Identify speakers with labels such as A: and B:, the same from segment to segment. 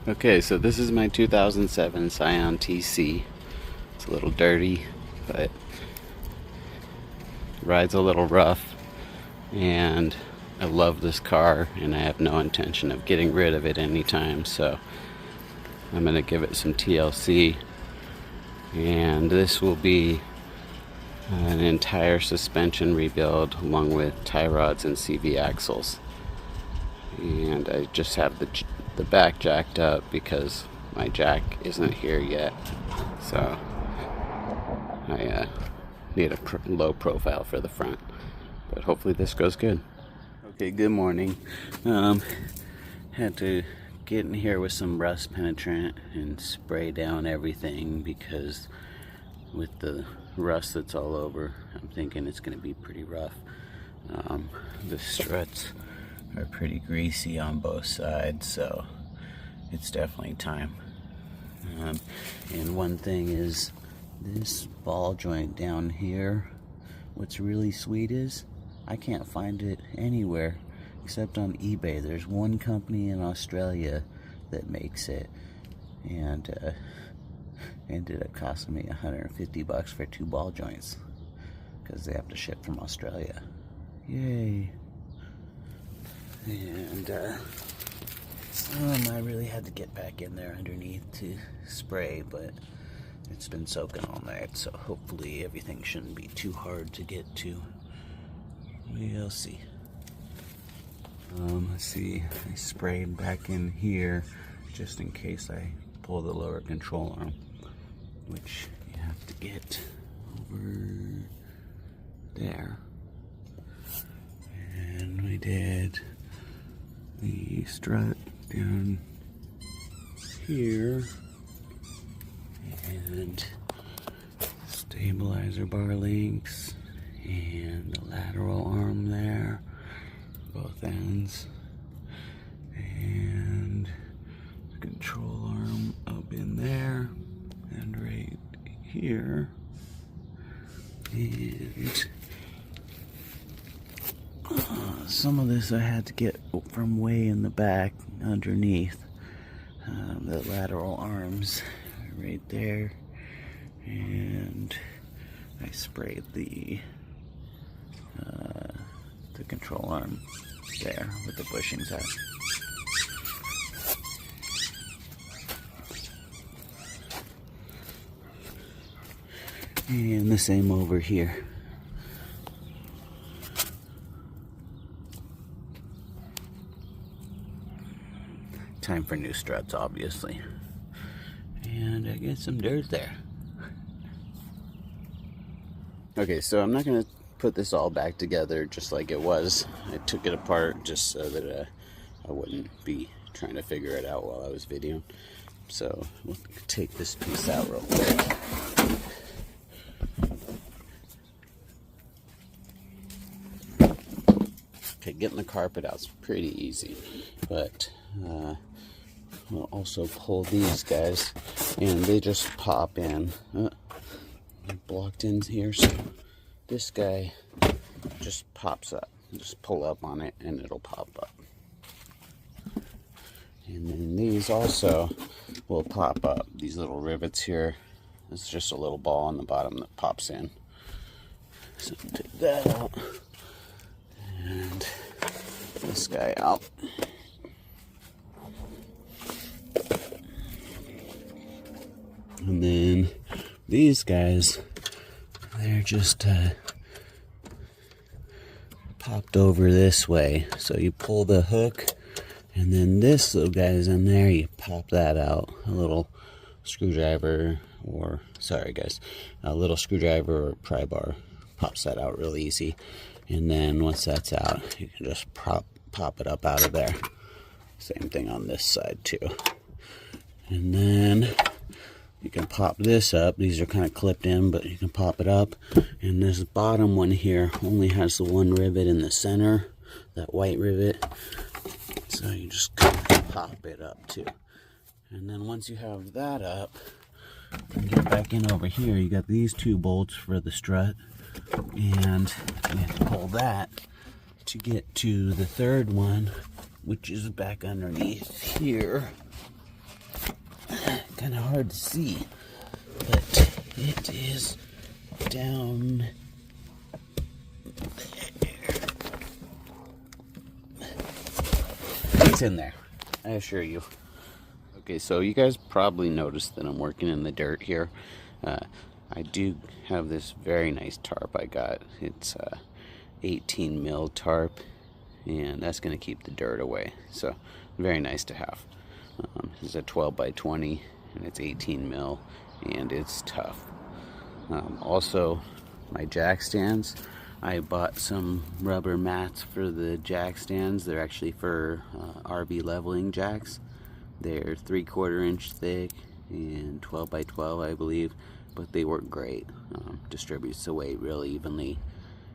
A: Okay, so this is my 2007 Scion TC. It's a little dirty, but rides a little rough, and I love this car, and I have no intention of getting rid of it anytime, so I'm going to give it some TLC, and this will be an entire suspension rebuild along with tie rods and CV axles. And I just have the back jacked up because my jack isn't here yet, so I need a low profile for the front, but hopefully this goes good. Okay, good morning. Had to get in here with some rust penetrant and spray down everything because with the rust that's all over, I'm thinking it's going to be pretty rough. The struts are pretty greasy on both sides, so it's definitely time. And one thing is this ball joint down here, what's really sweet is I can't find it anywhere except on eBay. There's one company in Australia that makes it, and ended up costing me $150 for 2 ball joints because they have to ship from Australia. Yay. And I really had to get back in there underneath to spray, but it's been soaking all night, so hopefully everything shouldn't be too hard to get to. We'll see. Let's see, I sprayed back in here just in case I pull the lower control arm, which you have to get over there. And we did the strut down here and stabilizer bar links and the lateral arm there, both ends, and the control arm up in there and right here, and some of this I had to get from way in the back underneath. The lateral arms right there, and I sprayed the control arm there with the bushings out. And the same over here. Time for new struts, obviously. And I get some dirt there. Okay, so I'm not going to put this all back together just like it was. I took it apart just so that I wouldn't be trying to figure it out while I was videoing. So we'll take this piece out real quick. Okay, getting the carpet out is pretty easy, but we'll also pull these guys, and they just pop in. Blocked in here, so this guy just pops up. Just pull up on it and it'll pop up. And then these also will pop up. These little rivets here. It's just a little ball on the bottom that pops in. So take that out. And this guy out. And then these guys, they're just popped over this way. So you pull the hook, and then this little guy's in there, you pop that out. A little screwdriver, or, sorry guys, a little screwdriver or pry bar pops that out real easy. And then once that's out, you can just pop it up out of there. Same thing on this side too. And then you can pop this up. These are kind of clipped in, but you can pop it up. And this bottom one here only has the one rivet in the center, that white rivet. So you just pop it up too. And then once you have that up, you can get back in over here. You got these 2 bolts for the strut, and you have to pull that to get to the third one, which is back underneath here. kind of hard to see, but it is down there. It's in there, I assure you. Okay, so you guys probably noticed that I'm working in the dirt here. I do have this very nice tarp I got. It's 18 mil tarp, and that's going to keep the dirt away. So very nice to have. This is a 12 by 20, and it's 18 mil, and it's tough. Also, my jack stands. I bought some rubber mats for the jack stands. They're actually for RV leveling jacks. They're 3/4 inch thick and 12 by 12, I believe, but they work great. Distributes the weight really evenly,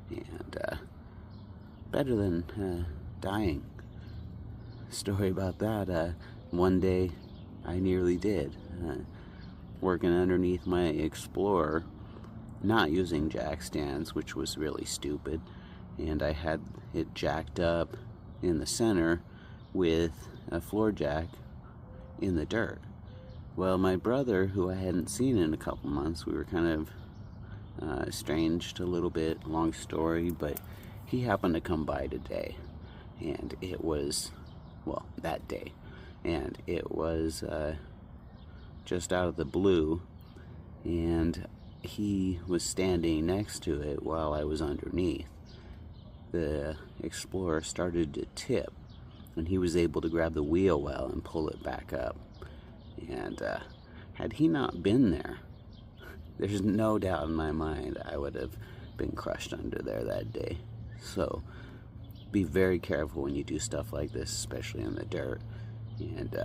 A: and better than dying. Story about that, one day I nearly did. Working underneath my Explorer, not using jack stands, which was really stupid, and I had it jacked up in the center with a floor jack in the dirt. Well, my brother, who I hadn't seen in a couple months, we were kind of estranged a little bit, long story, but he happened to come by today, and it was, well, that day, and it was just out of the blue, and he was standing next to it while I was underneath. The Explorer started to tip, and he was able to grab the wheel well and pull it back up. And had he not been there, there's no doubt in my mind I would have been crushed under there that day. So be very careful when you do stuff like this, especially in the dirt, and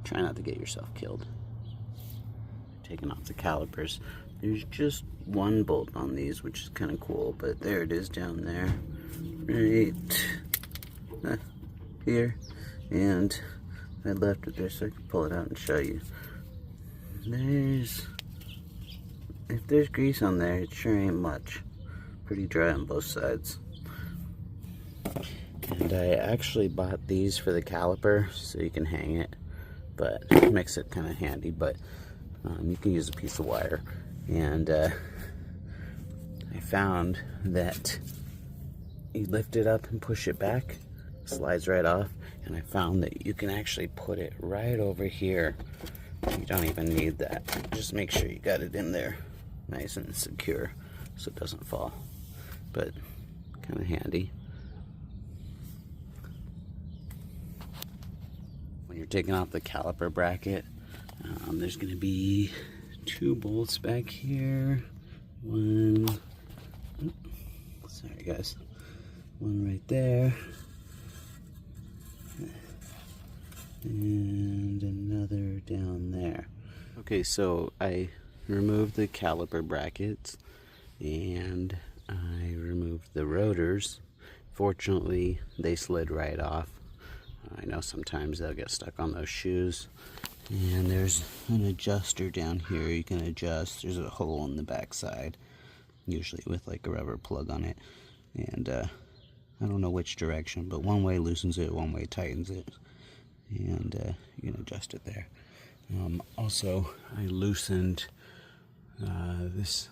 A: try not to get yourself killed. Taking off the calipers. There's just one bolt on these, which is kind of cool, but there it is down there, right here, and I left it there so I can pull it out and show you. If there's grease on there, it sure ain't much. Pretty dry on both sides. And I actually bought these for the caliper so you can hang it, but it makes it kind of handy, but you can use a piece of wire. And I found that you lift it up and push it back, slides right off, and I found that you can actually put it right over here. You don't even need that. Just make sure you got it in there nice and secure so it doesn't fall, but kind of handy. When you're taking off the caliper bracket, there's going to be 2 bolts back here. One, sorry guys, one right there, and another down there. Okay, so I removed the caliper brackets and I removed the rotors. Fortunately, they slid right off. I know sometimes they'll get stuck on those shoes. And there's an adjuster down here you can adjust. There's a hole in the back side, usually with like a rubber plug on it. And I don't know which direction, but one way loosens it, one way tightens it. And you can adjust it there. Also, I loosened this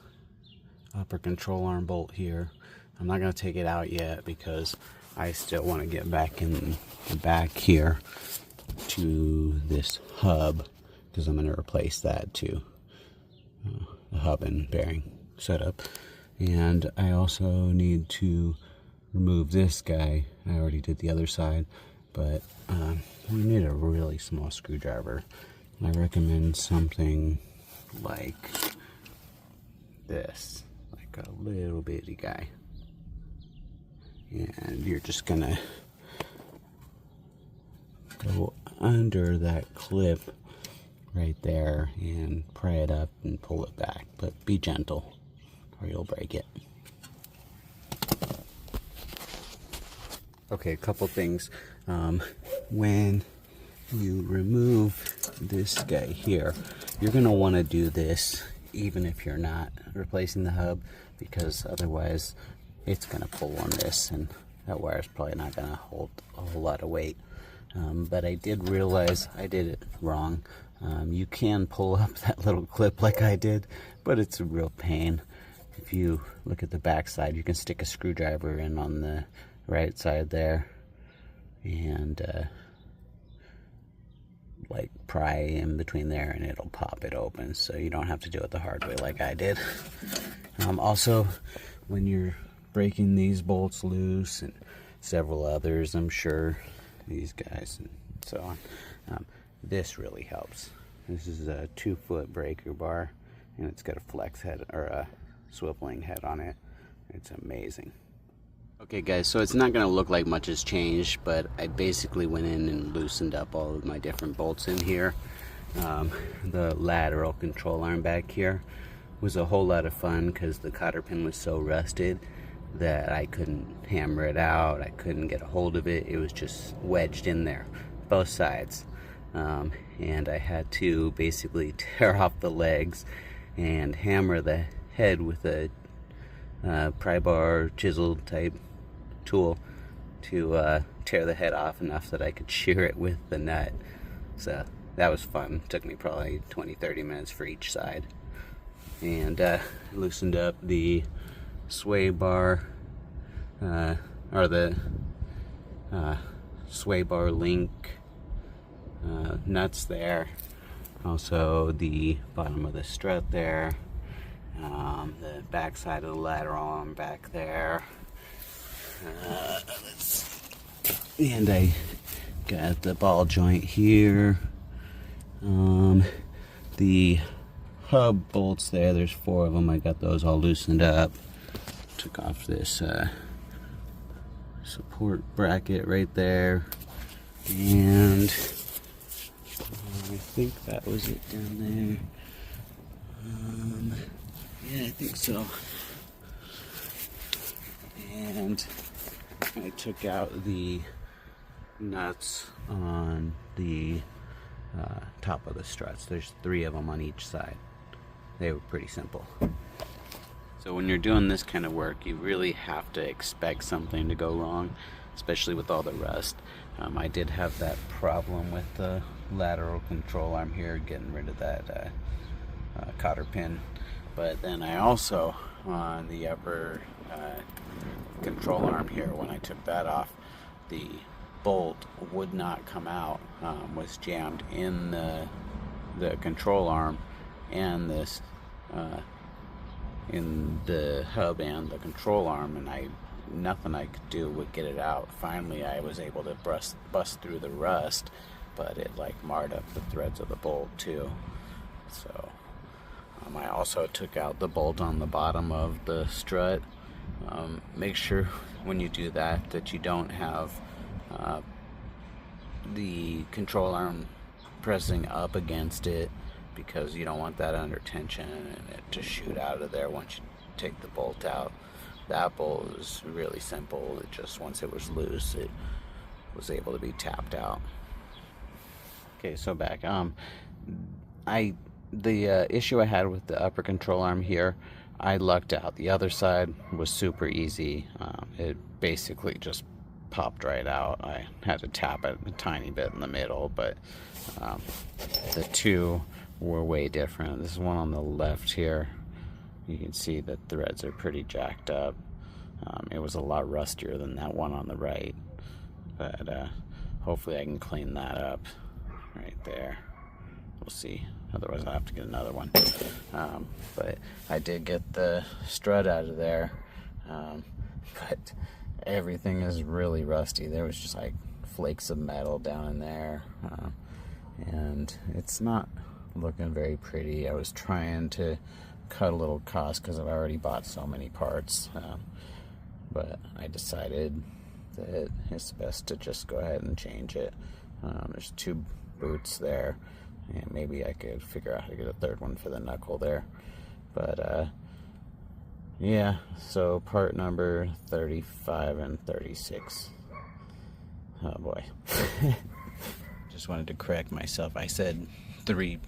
A: upper control arm bolt here. I'm not going to take it out yet because I still want to get back in the back here to this hub, because I'm going to replace that too, the hub and bearing setup. And I also need to remove this guy. I already did the other side, but we need a really small screwdriver. I recommend something like this, like a little bitty guy. And you're just gonna go under that clip right there and pry it up and pull it back, but be gentle or you'll break it. Okay, a couple things. When you remove this guy here, you're going to want to do this even if you're not replacing the hub, because otherwise it's going to pull on this and that wire is probably not going to hold a whole lot of weight. But I did realize I did it wrong. You can pull up that little clip like I did, but it's a real pain. If you look at the back side, you can stick a screwdriver in on the right side there and like pry in between there, and it'll pop it open, so you don't have to do it the hard way like I did. Also, when you're breaking these bolts loose and several others, I'm sure, these guys and so on, this really helps. This is a 2-foot breaker bar, and it's got a flex head or a swiveling head on it. It's amazing. Okay guys, so it's not going to look like much has changed, but I basically went in and loosened up all of my different bolts in here. The lateral control arm back here was a whole lot of fun because the cotter pin was so rusted that I couldn't hammer it out. I couldn't get a hold of it. It was just wedged in there, both sides. And I had to basically tear off the legs and hammer the head with a pry bar chisel type tool to tear the head off enough that I could shear it with the nut. So that was fun. It took me probably 20-30 minutes for each side. And loosened up the sway bar or the sway bar link nuts there. Also the bottom of the strut there, the back side of the lateral arm back there, and I got the ball joint here. The hub bolts there, there's 4 of them. I got those all loosened up. Took off this support bracket right there, and I think that was it down there. Yeah, I think so. And I took out the nuts on the top of the struts. There's 3 of them on each side. They were pretty simple. So when you're doing this kind of work, you really have to expect something to go wrong, especially with all the rust. I did have that problem with the lateral control arm here, getting rid of that cotter pin. But then I also, on the upper control arm here, when I took that off, the bolt would not come out, was jammed in the control arm and this in the hub and the control arm, and nothing I could do would get it out. Finally I was able to bust through the rust, but it like marred up the threads of the bolt too. So I also took out the bolt on the bottom of the strut. Make sure when you do that you don't have the control arm pressing up against it, because you don't want that under tension and it to shoot out of there once you take the bolt out. That bolt was really simple. It just, once it was loose, it was able to be tapped out. Okay, so back. The issue I had with the upper control arm here, I lucked out. The other side was super easy. It basically just popped right out. I had to tap it a tiny bit in the middle, but the 2 were way different. This is one on the left here. You can see the threads are pretty jacked up. It was a lot rustier than that one on the right, but hopefully I can clean that up right there. We'll see. Otherwise I'll have to get another one. But I did get the strut out of there, but everything is really rusty. There was just like flakes of metal down in there, and it's not looking very pretty. I was trying to cut a little cost because I've already bought so many parts, but I decided that it's best to just go ahead and change it. There's 2 boots there, and maybe I could figure out how to get a 3rd one for the knuckle there. But yeah, so part number 35 and 36. Oh boy. Just wanted to correct myself. I said 3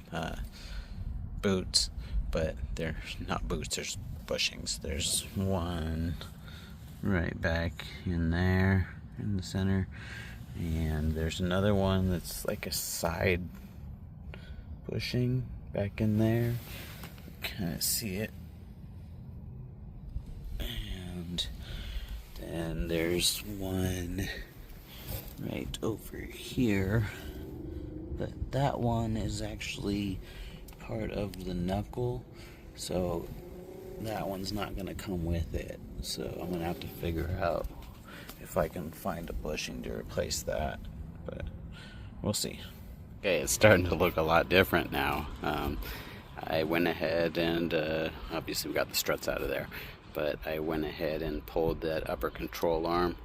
A: boots, but they're not boots, there's bushings. There's 1 right back in there in the center, and there's another one that's like a side bushing back in there. Kind of see it. And then there's one right over here, but that one is actually part of the knuckle, so that one's not going to come with it. So I'm going to have to figure out if I can find a bushing to replace that, but we'll see. Okay, it's starting to look a lot different now. I went ahead and obviously we got the struts out of there, but I went ahead and pulled that upper control arm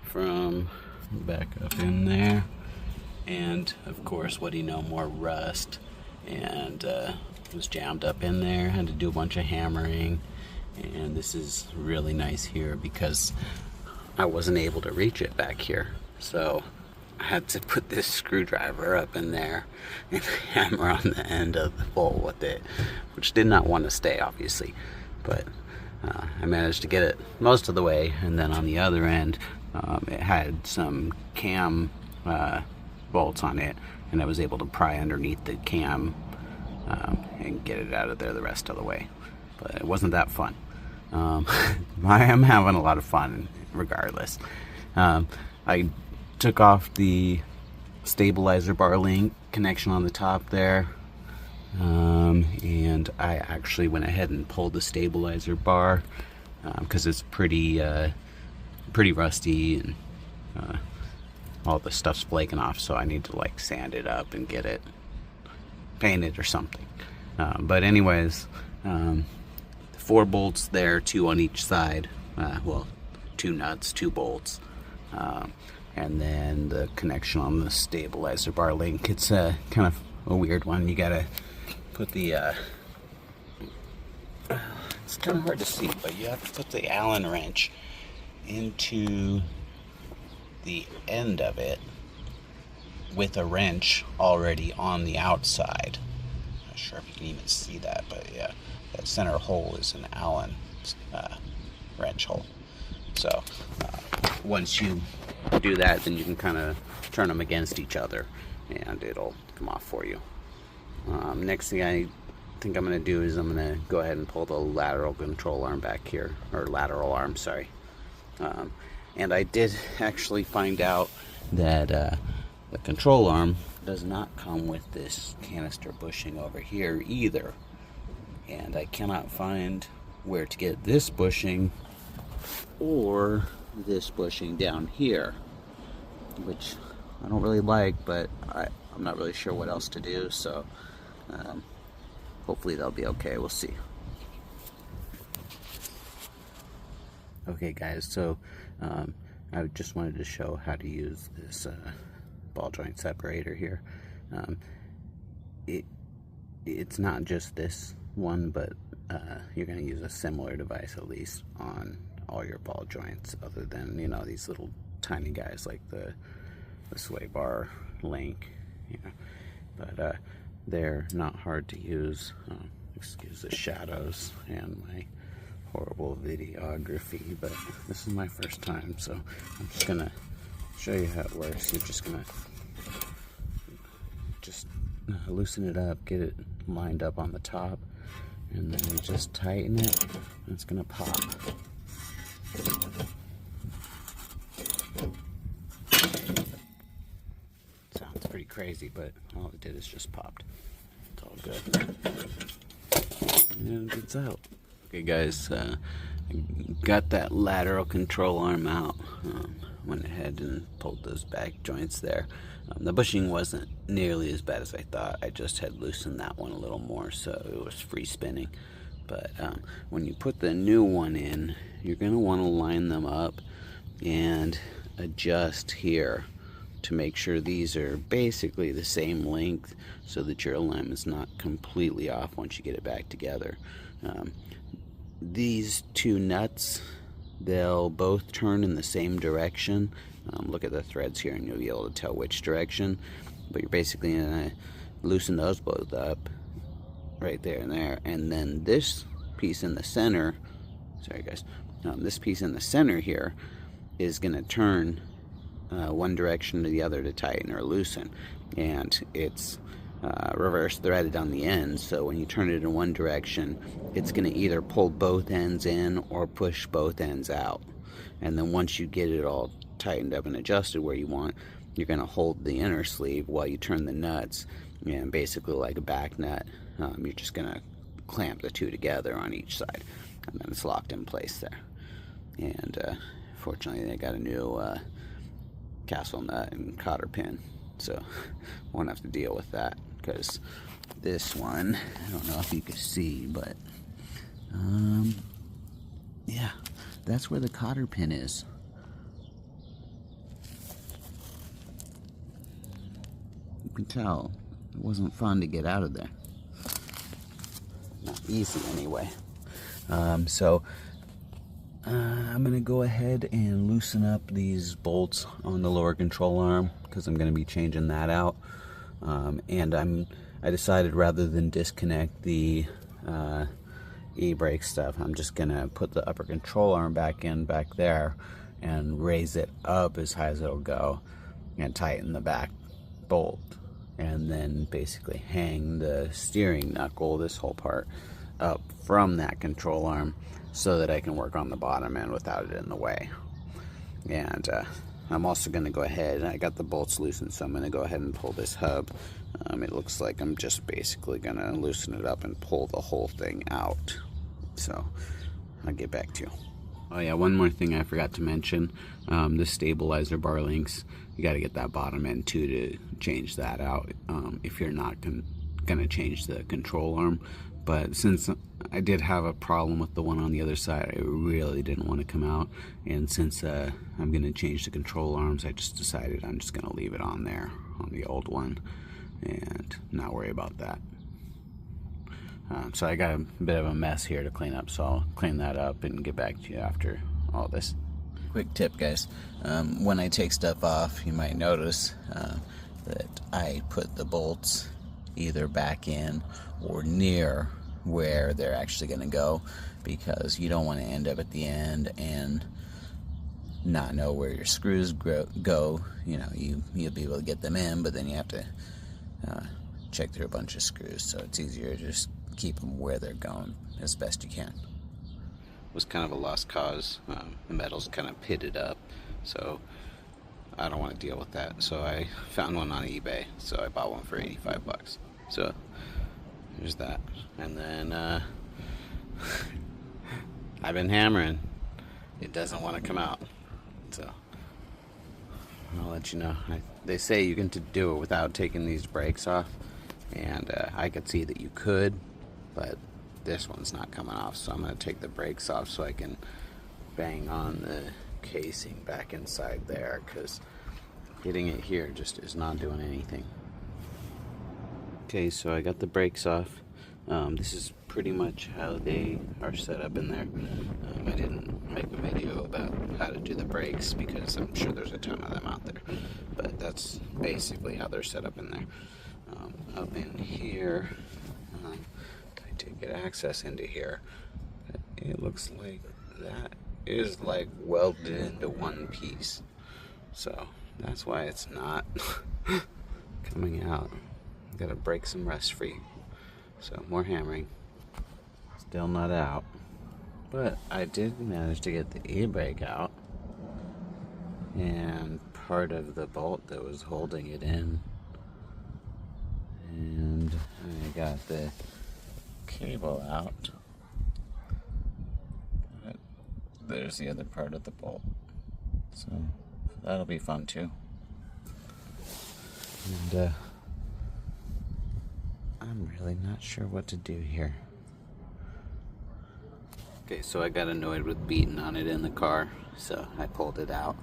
A: from back up in there, and of course, what do you know, more rust, and it was jammed up in there. Had to do a bunch of hammering, and this is really nice here because I wasn't able to reach it back here, so I had to put this screwdriver up in there and hammer on the end of the bolt with it, which did not want to stay, obviously, but I managed to get it most of the way. And then on the other end, it had some cam bolts on it, and I was able to pry underneath the cam and get it out of there the rest of the way, but it wasn't that fun. I am having a lot of fun regardless. I took off the stabilizer bar link connection on the top there, and I actually went ahead and pulled the stabilizer bar because it's pretty rusty, and all the stuff's flaking off, so I need to like sand it up and get it painted or something. But anyways, 4 bolts there, 2 on each side, well, 2 nuts, 2 bolts, and then the connection on the stabilizer bar link. It's kind of a weird one. You gotta put the it's kind of hard to see, but you have to put the Allen wrench into the end of it with a wrench already on the outside. Not sure if you can even see that, but yeah, that center hole is an Allen wrench hole. So once you do that, then you can kind of turn them against each other and it'll come off for you. Next thing I think I'm going to do is I'm going to go ahead and pull the lateral control arm back here, or lateral arm, sorry. And I did actually find out that the control arm does not come with this canister bushing over here either, and I cannot find where to get this bushing or this bushing down here, which I don't really like, but I'm not really sure what else to do, so hopefully they'll be okay. We'll see. Okay guys, so I just wanted to show how to use this ball joint separator here. It's not just this one, but you're going to use a similar device at least on all your ball joints, other than, you know, these little tiny guys like the sway bar link, you know. But they're not hard to use. Excuse the shadows and my horrible videography, but this is my first time, so I'm just gonna show you how it works. You're just gonna loosen it up, get it lined up on the top, and then you just tighten it, and it's gonna pop. Sounds pretty crazy, but all it did is just popped. It's all good. And it's out. Okay guys, got that lateral control arm out. Went ahead and pulled those back joints there. The bushing wasn't nearly as bad as I thought. I just had loosened that one a little more, so it was free spinning. But when you put the new one in, you're going to want to line them up and adjust here to make sure these are basically the same length, so that your alignment's not completely off once you get it back together. These 2 nuts, they'll both turn in the same direction. Look at the threads here and you'll be able to tell which direction, but you're basically going to loosen those both up right there and there, and then this piece in the center, sorry guys, this piece in the center here is going to turn one direction to the other to tighten or loosen, and it's
B: reverse threaded on the end, so when you turn it in one direction, it's going to either pull both ends in or push both ends out. And then once you get it all tightened up and adjusted where you want, you're going to hold the inner sleeve while you turn the nuts, and basically like a back nut, you're just going to clamp the two together on each side, and then it's locked in place there. And fortunately they got a new castle nut and cotter pin, so won't have to deal with that, because this one, I don't know if you can see, but yeah, that's where the cotter pin is. You can tell it wasn't fun to get out of there. Not easy anyway. So I'm going to go ahead and loosen up these bolts on the lower control arm, because I'm going to be changing that out. And I decided, rather than disconnect the e-brake stuff, I'm just going to put the upper control arm back there and raise it up as high as it'll go and tighten the back bolt, and then basically hang the steering knuckle, this whole part, up from that control arm, so that I can work on the bottom end without it in the way. And I'm also going to go ahead, and I got the bolts loosened, so I'm going to go ahead and pull this hub. It looks like I'm just basically going to loosen it up and pull the whole thing out. So I'll get back to you. Oh yeah, one more thing I forgot to mention. The stabilizer bar links, you got to get that bottom end too to change that out, if you're not going to change the control arm. But since I did have a problem with the one on the other side, I really didn't want to come out. And since I'm going to change the control arms, I just decided I'm just going to leave it on there, on the old one, and not worry about that. So I got a bit of a mess here to clean up, so I'll clean that up and get back to you after all this. Quick tip, guys. When I take stuff off, you might notice that I put the bolts either back in or near where they're actually going to go, because you don't want to end up at the end and not know where your screws go. You know, you'll be able to get them in, but then you have to check through a bunch of screws, so it's easier to just keep them where they're going as best you can. It was kind of a lost cause. The metal's kind of pitted up, so I don't want to deal with that. So I found one on eBay, so I bought one for 85 bucks. So there's that. And then I've been hammering. It doesn't want to come out, so I'll let you know. They say you can do it without taking these brakes off, and I could see that you could, but this one's not coming off, so I'm going to take the brakes off so I can bang on the casing back inside there, because hitting it here just is not doing anything. Okay, so I got the brakes off. This is pretty much how they are set up in there. I didn't make a video about how to do the brakes because I'm sure there's a ton of them out there, but that's basically how they're set up in there. Up in here, I did get access into here. It looks like that is like welded into one piece, so that's why it's not coming out. Gotta break some rust free. So more hammering. Still not out. But I did manage to get the e-brake out. And part of the bolt that was holding it in. And I got the cable out. But there's the other part of the bolt. So that'll be fun too. And I'm really not sure what to do here. Okay, so I got annoyed with beating on it in the car, so I pulled it out.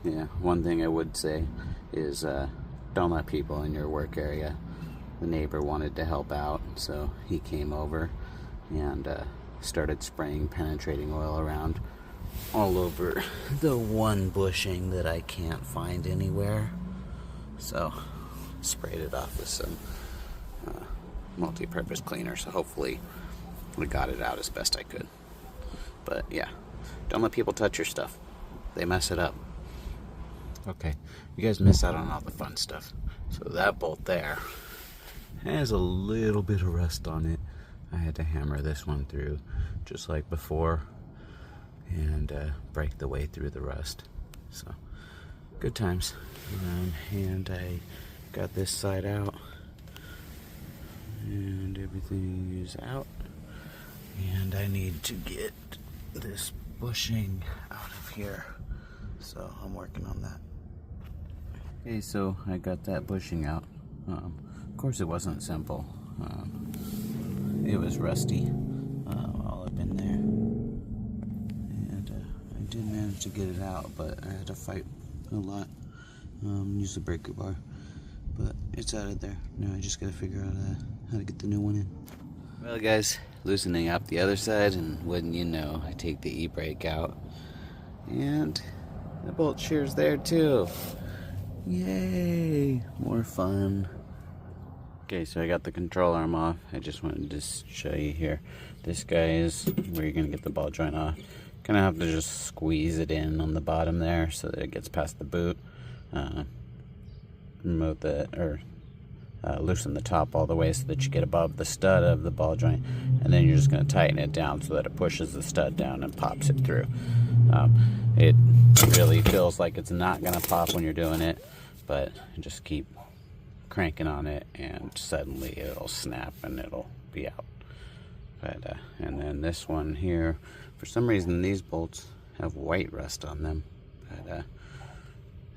B: Yeah, one thing I would say is don't let people in your work area. The neighbor wanted to help out, so he came over and started spraying penetrating oil around all over the one bushing that I can't find anywhere. So sprayed it off with some multi-purpose cleaner, so hopefully we got it out as best I could. But yeah, don't let people touch your stuff. They mess it up. Okay, you guys miss out on all the fun stuff.
A: So that bolt there has a little bit of rust on it. I had to hammer this one through just like before and break the way through the rust. So good times. And I got this side out and everything is out, and I need to get this bushing out of here, so I'm working on that. Okay, so I got that bushing out. Of course it wasn't simple. It was rusty all up in there, and I did manage to get it out, but I had to fight a lot. Use the breaker bar, but it's out of there. Now I just gotta figure out how to get the new one in. Well guys, loosening up the other side, and wouldn't you know, I take the e-brake out and the bolt shear's there too. Yay, more fun. Okay, so I got the control arm off. I just wanted to show you here. This guy is where you're gonna get the ball joint off. Kind of have to just squeeze it in on the bottom there so that it gets past the boot. Remove loosen the top all the way so that you get above the stud of the ball joint, and then you're just going to tighten it down so that it pushes the stud down and pops it through. It really feels like it's not going to pop when you're doing it, but just keep cranking on it and suddenly it'll snap and it'll be out. But and then this one here, for some reason these bolts have white rust on them, but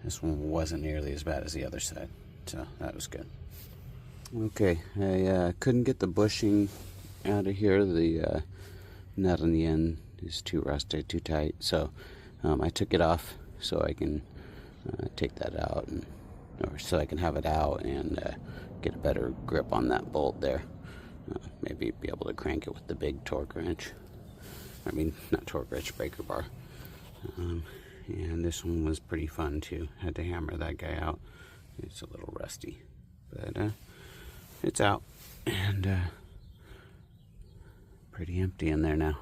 A: this one wasn't nearly as bad as the other side, so that was good. Okay, I couldn't get the bushing out of here. The nut on the end is too rusty, too tight, so I took it off so I can take that out, or so I can have it out and get a better grip on that bolt there. Maybe be able to crank it with the big torque wrench. I mean, not torque wrench, breaker bar. And this one was pretty fun too. Had to hammer that guy out. It's a little rusty, but it's out and pretty empty in there now.